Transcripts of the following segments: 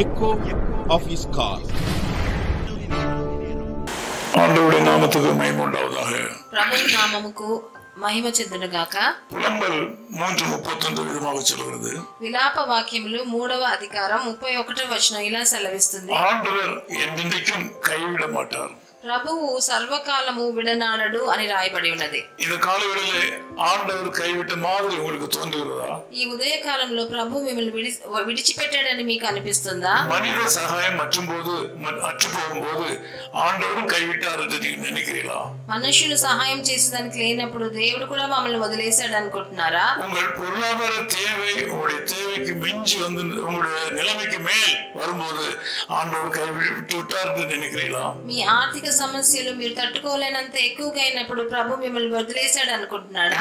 echo of his call. ஆண்டவருடைய நாமத்துக்கு மகிமை உண்டாவதாக. ప్రభువు నామముకు మహిమ చెందునుగాక. புலம்பல் 3:31 విధமாக சொல்கிறது. విలాప వాక్యములు 3వ అధికారం 31వ వచనం ఇలా సెలవిస్తుంది. ஆண்டவர் என்றென்றைக்கும் கைவிட மாட்டார். ప్రభువు సర్వకాలము విడనాడడు అని రాయబడి ఉన్నది. இந்த காலவெளியிலே ஆண்டவர் கைவிட்ட மாதிரி உங்களுக்கு தோன்றுகிறதா? ఈ ఉదయ కాలంలో ప్రభు మిమ్మల్ని విడిచిపెట్టాడని మీకు అనిపిస్తుందా? மனித சகாயம் அற்றுపోகும்போது ஆண்டவரும் கைவிட்டார் என்று நீங்க நினைக்கிறீங்களா? మనుషులు సహాయం చేసేదానికి లేనప్పుడు దేవుడు కూడా మమ్మల్ని వదిలేశాడు అనుకుంటున్నారా? உங்கள் பொருளாதார தேவை உங்களுடைய தேவைக்கு மிஞ்சி வந்து உங்களுடைய நிலைமைக்கு மேல் வரும்போது ஆண்டவர் கைவிட்டு விட்டார் என்று நினைக்கிறீங்களா? మీ ఆర్థిక సమస్యలు మీరు తట్టుకోలేనంత ఎక్కువగా అయినప్పుడు ప్రభు మిమ్మల్ని వదిలేశాడు అనుకుంటున్నాడా?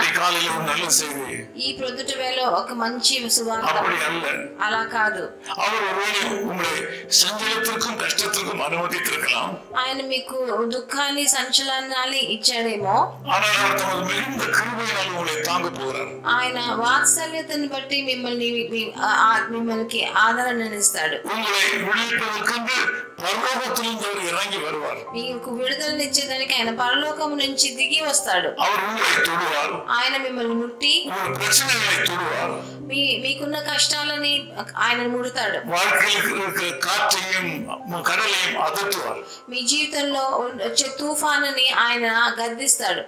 ఈ ప్రొద్దుట వేళ ఒక మంచి సువార్త అలా కాదు. ఆయన మీకు దుఃఖాన్ని సంచలనాన్ని ఇచ్చాడేమో, ఆయన వాత్సల్యతను బట్టి మిమ్మల్ని ఆదరణనిస్తాడు. మీకు విడుదలనిచ్చేదానికి ఆయన పరలోకము నుంచి దిగి వస్తాడు. ఆయన మిమ్మల్ని ముట్టి మీకున్న కష్టాలని ఆయన ముడతాడు. మీ జీవితంలో వచ్చే తుఫానుని ఆయన గద్దిస్తాడు.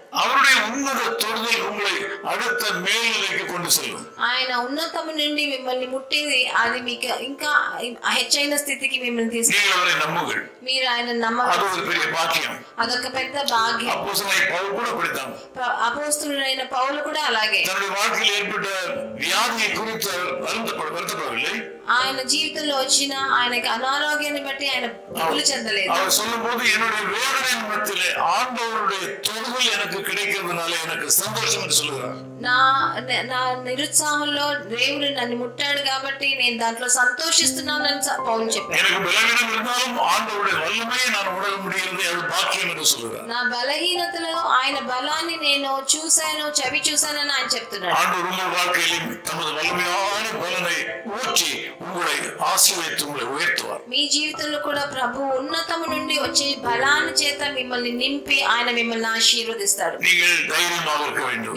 ఆయన ఉన్నతము నుండి మిమ్మల్ని ముట్టేది అది మీకు ఇంకా హెచ్చైన స్థితికి మిమ్మల్ని తీసుకెళ్తాడు. మీరు ఆయన నమ్మకం, అదొక పెద్ద భాగ్యం. అపోస్తలుడైన పౌలు కూడా అలాగే ఆయన జీవితంలో వచ్చిన ఆయనకి అనారోగ్యాన్ని బట్టి ఆయన దిగులు చెందలేదు. నా నిరుత్సాహంలో దేవుడు నన్ను ముట్టాడు కాబట్టి నేను దాంట్లో సంతోషిస్తున్నానని పౌలు చెప్పాడు. నా బలహీనతలో ఆయన బలాన్ని నేను చూశాను, చవి చూశానని ఆయన చెప్తున్నాడు. మీ జీవితంలో కూడా ప్రభు ఉన్నతము నుండి వచ్చే బలాన్ని చేత మిమ్మల్ని నింపి ఆయన మిమ్మల్ని ఆశీర్వదిస్తాడు.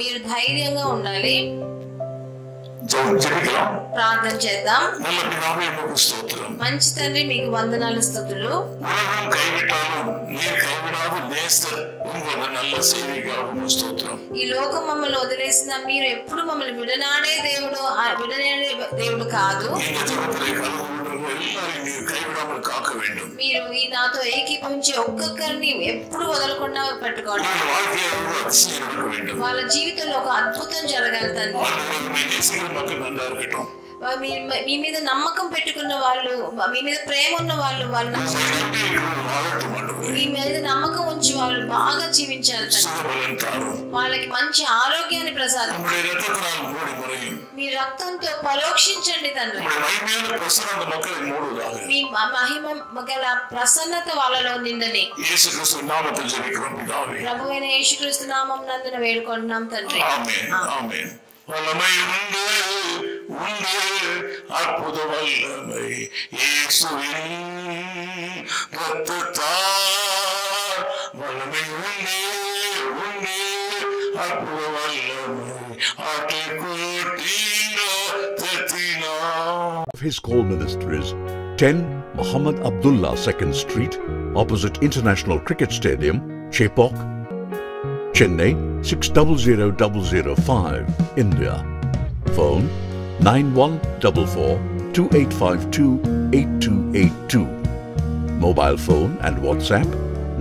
మీరు ధైర్యంగా ఉండాలి. ప్రార్థన చేద్దాం. మంచి తండ్రి, మీకు వందనాలు, స్తుతులు. ఈ లోకం మమ్మల్ని వదిలేసిన మీరు ఎప్పుడు మమ్మల్ని విడనాడే దేవుడు కాదు. మీరు ఈ నాతో ఏకీభవించి ఒక్కొక్కరిని ఎప్పుడు వదలకుండా పెట్టుకోండి. వాళ్ళ జీవితంలో ఒక అద్భుతం జరగాలి తండ్రి. మీ మీద నమ్మకం పెట్టుకున్న వాళ్ళు, మీ మీద ప్రేమ ఉన్న వాళ్ళు, మీ మీద నమ్మకం ఉంచి వాళ్ళు బాగా జీవించాలి. వాళ్ళకి మంచి ఆరోగ్యాన్ని ప్రసాదం, మీ రక్తంతో పరోక్షించండి తండ్రి. మీ మహిమ గల ప్రసన్నత వాళ్ళలో నిండని ప్రభువైన యేసుక్రీస్తు నామం నందున వేడుకుంటున్నాం తండ్రి. அற்புத வல்லமை இயேசுவின் ரத்தத்தால் வல்லமை உண்டே அற்புத வல்லமை ஆட்டுக்குட்டியின் ரத்தத்தினால். His call ministries 10 Muhammad Abdullah 2nd Street, opposite International Cricket Stadium, Chepauk, Chennai 600005, India. Phone 914428528282. Mobile phone and WhatsApp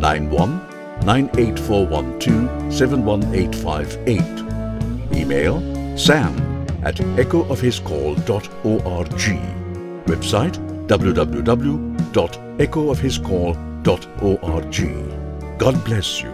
919841271858. Email sam@echoofhiscall.org. Website www.echoofhiscall.org. God bless you.